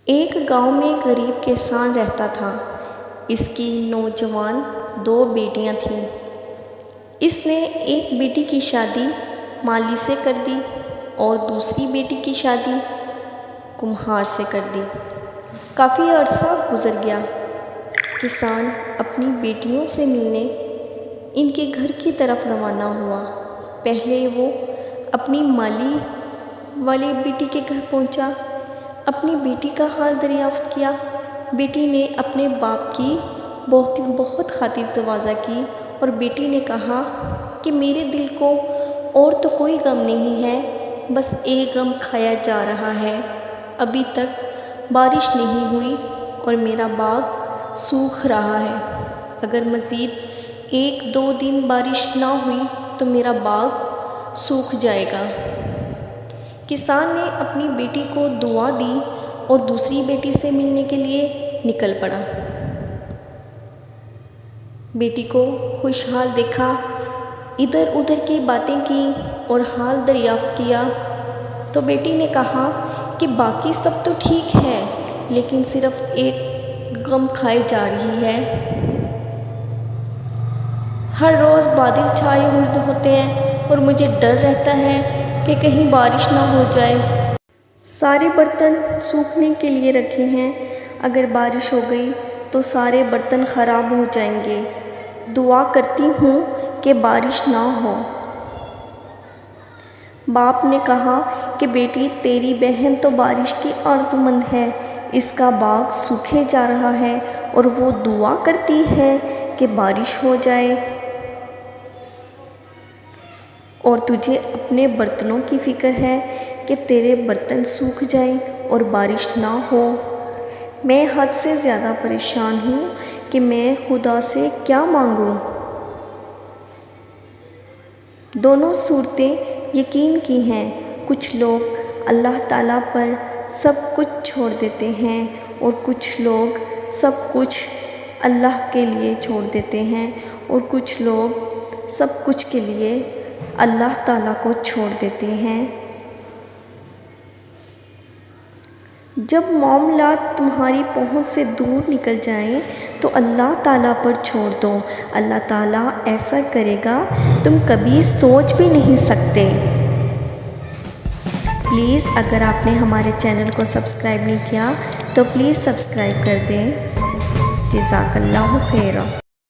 ایک گاؤں میں غریب کسان رہتا تھا۔ اس کی نوجوان 2 بیٹیاں تھیں۔ اس نے ایک بیٹی کی شادی مالی سے کر دی اور دوسری بیٹی کی شادی کمہار سے کر دی۔ کافی عرصہ گزر گیا۔ کسان اپنی بیٹیوں سے ملنے ان کے گھر کی طرف روانہ ہوا۔ پہلے وہ اپنی مالی والی بیٹی کے گھر پہنچا، اپنی بیٹی کا حال دریافت کیا۔ بیٹی نے اپنے باپ کی بہت خاطر تواضع کی اور بیٹی نے کہا کہ میرے دل کو اور تو کوئی غم نہیں ہے، بس ایک غم کھایا جا رہا ہے۔ ابھی تک بارش نہیں ہوئی اور میرا باغ سوکھ رہا ہے۔ اگر مزید 1-2 دن بارش نہ ہوئی تو میرا باغ سوکھ جائے گا۔ کسان نے اپنی بیٹی کو دعا دی اور دوسری بیٹی سے ملنے کے لیے نکل پڑا۔ بیٹی کو خوشحال دیکھا، ادھر ادھر کی باتیں کی اور حال دریافت کیا تو بیٹی نے کہا کہ باقی سب تو ٹھیک ہے، لیکن صرف ایک غم کھائی جا رہی ہے۔ ہر روز بادل چھائے ہوئے ہوتے ہیں اور مجھے ڈر رہتا ہے کہ کہیں بارش نہ ہو جائے۔ سارے برتن سوکھنے کے لیے رکھے ہیں، اگر بارش ہو گئی تو سارے برتن خراب ہو جائیں گے۔ دعا کرتی ہوں کہ بارش نہ ہو۔ باپ نے کہا کہ بیٹی تیری بہن تو بارش کی آرزومند ہے، اس کا باغ سوکھے جا رہا ہے اور وہ دعا کرتی ہے کہ بارش ہو جائے، اور تجھے اپنے برتنوں کی فکر ہے کہ تیرے برتن سوکھ جائیں اور بارش نہ ہو۔ میں حد سے زیادہ پریشان ہوں کہ میں خدا سے کیا مانگوں۔ دونوں صورتیں یقین کی ہیں۔ کچھ لوگ اللہ تعالیٰ پر سب کچھ چھوڑ دیتے ہیں اور کچھ لوگ سب کچھ اللہ کے لیے چھوڑ دیتے ہیں اور کچھ لوگ سب کچھ کے لیے اللہ تعالیٰ کو چھوڑ دیتے ہیں۔ جب معاملات تمہاری پہنچ سے دور نکل جائیں تو اللہ تعالیٰ پر چھوڑ دو، اللہ تعالیٰ ایسا کرے گا تم کبھی سوچ بھی نہیں سکتے۔ پلیز اگر آپ نے ہمارے چینل کو سبسکرائب نہیں کیا تو پلیز سبسکرائب کر دیں۔ جزاک اللہ خیرا۔